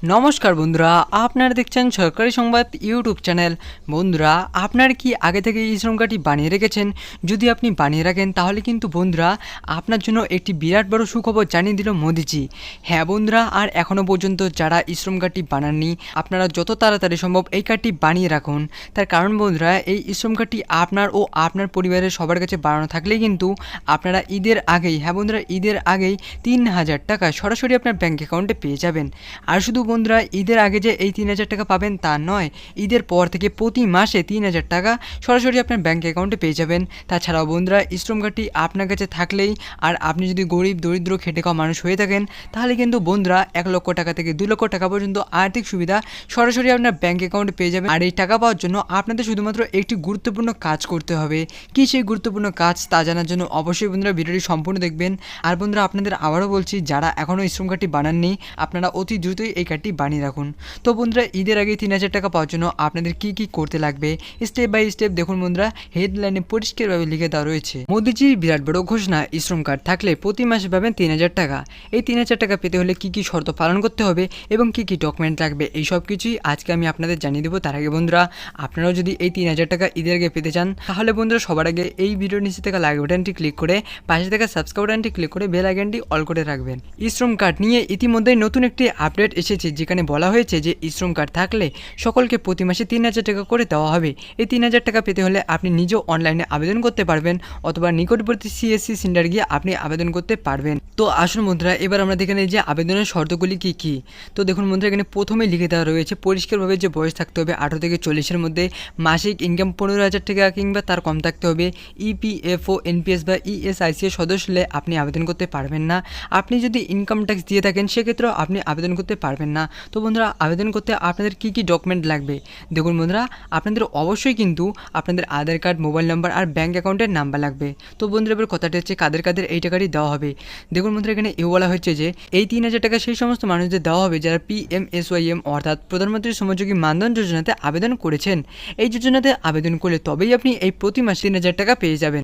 নমস্কার বন্ধুরা, আপনারা দেখছেন সরকারি সংবাদ ইউটিউব চ্যানেল। বন্ধুরা, আপনারা কি আগে থেকে এই শ্রম কার্ডটি বানিয়ে রেখেছেন? যদি আপনি বানিয়ে রাখেন তাহলে কিন্তু বন্ধুরা আপনার জন্য একটি বিরাট বড় সুখবর জানিয়ে দিল মোদিজি। হ্যাঁ বন্ধুরা, আর এখনও পর্যন্ত যারা এই শ্রম কার্ডটি বানাননি, আপনারা যত তাড়াতাড়ি সম্ভব এই কার্ডটি বানিয়ে রাখুন। তার কারণ বন্ধুরা, এই শ্রম কার্ডটি আপনার ও আপনার পরিবারের সবার কাছে বানানো থাকলেই কিন্তু আপনারা ঈদের আগেই, হ্যাঁ বন্ধুরা, ঈদের আগেই ৩,০০০ টাকা সরাসরি আপনার ব্যাঙ্ক অ্যাকাউন্টে পেয়ে যাবেন। আর শুধু বন্ধুরা ঈদের আগে যে এই ৩,০০০ টাকা পাবেন তা নয়, ঈদের পর থেকে প্রতি মাসে ৩,০০০ টাকা সরাসরি আপনার ব্যাঙ্ক অ্যাকাউন্টে পেয়ে যাবেন। তাছাড়াও বন্ধুরা এই শ্রম কার্ডটি আপনার কাছে থাকলেই, আর আপনি যদি গরিব দরিদ্র খেটে খাওয়া মানুষ হয়ে থাকেন, তাহলে কিন্তু বন্ধুরা ১,০০,০০০ টাকা থেকে ২,০০,০০০ টাকা পর্যন্ত আর্থিক সুবিধা সরাসরি আপনার ব্যাঙ্ক অ্যাকাউন্টে পেয়ে যাবেন। আর এই টাকা পাওয়ার জন্য আপনাদের শুধুমাত্র একটি গুরুত্বপূর্ণ কাজ করতে হবে। কি সেই গুরুত্বপূর্ণ কাজ তা জানার জন্য অবশ্যই বন্ধুরা ভিডিওটি সম্পূর্ণ দেখবেন। আর বন্ধুরা আপনাদের আবারও বলছি, যারা এখনও এই শ্রম কার্ডটি বানাননি, আপনারা অতি দ্রুতই এই কার্ডটি বানিয়ে রাখুন। তো বন্ধুরা ঈদের আগে ৩,০০০ টাকা পাওয়ার জন্য আপনাদের কি কি করতে লাগবে স্টেপ বাই স্টেপ দেখুন। বন্ধুরা হেডলাইনে পরিষ্কারভাবে লিখে দেওয়া রয়েছে। মোদিজির বিরাট বড় ঘোষণা, এই শ্রম কার্ড থাকলে প্রতি মাসে পাবেন ৩,০০০ টাকা। এই ৩,০০০ টাকা পেতে হলে কি কি শর্ত পালন করতে হবে এবং কি কি ডকুমেন্ট লাগবে, এই সব কিছুই আজকে আমি আপনাদের জানিয়ে দেবো। তার আগে বন্ধুরা, আপনারাও যদি এই ৩,০০০ টাকা ঈদের আগে পেতে চান, তাহলে বন্ধুরা সবার আগে এই ভিডিওর নিচে থাকা লাইক বাটনটি ক্লিক করে পাশে থাকা সাবস্ক্রাইব বাটনটি ক্লিক করে বেল আইকনটি অল করে রাখবেন। ই শ্রম কার্ড নিয়ে ইতিমধ্যেই নতুন একটি আপডেট এসেছে, যেখানে বলা হয়েছে যে ই শ্রম কার্ড থাকলে সকলকে প্রতি মাসে ৩,০০০ টাকা করে দেওয়া হবে। এই ৩,০০০ টাকা পেতে হলে আপনি নিজেও অনলাইনে আবেদন করতে পারবেন, অথবা নিকটবর্তী সিএসসি সেন্টার গিয়ে আপনি আবেদন করতে পারবেন। তো আসুন বন্ধুরা, এবার আমরা দেখে নিই যে আবেদনের শর্তগুলি কি কি। তো দেখুন বন্ধুরা, এখানে প্রথমে লিখে দেওয়া রয়েছে পরিষ্কারভাবে যে বয়স থাকতে হবে 18 থেকে 40-এর মধ্যে, মাসিক ইনকাম 15,০০০ টাকা কিংবা তার কম থাকতে হবে, ইপিএফও, এনপিএস বা ইএসআইসি এর সদস্য হলে আপনি আবেদন করতে পারবেন না। আপনি যদি ইনকাম ট্যাক্স দিয়ে থাকেন সেক্ষেত্রেও আপনি আবেদন করতে পারবেন না। তো বন্ধুরা আবেদন করতে আপনাদের কি কি ডকুমেন্ট লাগবে দেখুন। বন্ধুরা আপনাদের অবশ্যই কিন্তু আপনাদের আধার কার্ড, মোবাইল নাম্বার আর ব্যাঙ্ক অ্যাকাউন্টের নাম্বার লাগবে। তো বন্ধুরা এবার কথাটি হচ্ছে কাদের কাদের এই টাকাটি দেওয়া হবে। দেখুন বন্ধুরা, এখানে বলা হচ্ছে যে এই ৩,০০০ টাকা সেই সমস্ত মানুষদের দেওয়া হবে যারা PMSYM অর্থাৎ প্রধানমন্ত্রী শ্রমযোগী মানধন যোজনাতে আবেদন করেছেন। এই যোজনাতে আবেদন করলে তবেই আপনি এই প্রতি মাসে ৩,০০০ টাকা পেয়ে যাবেন।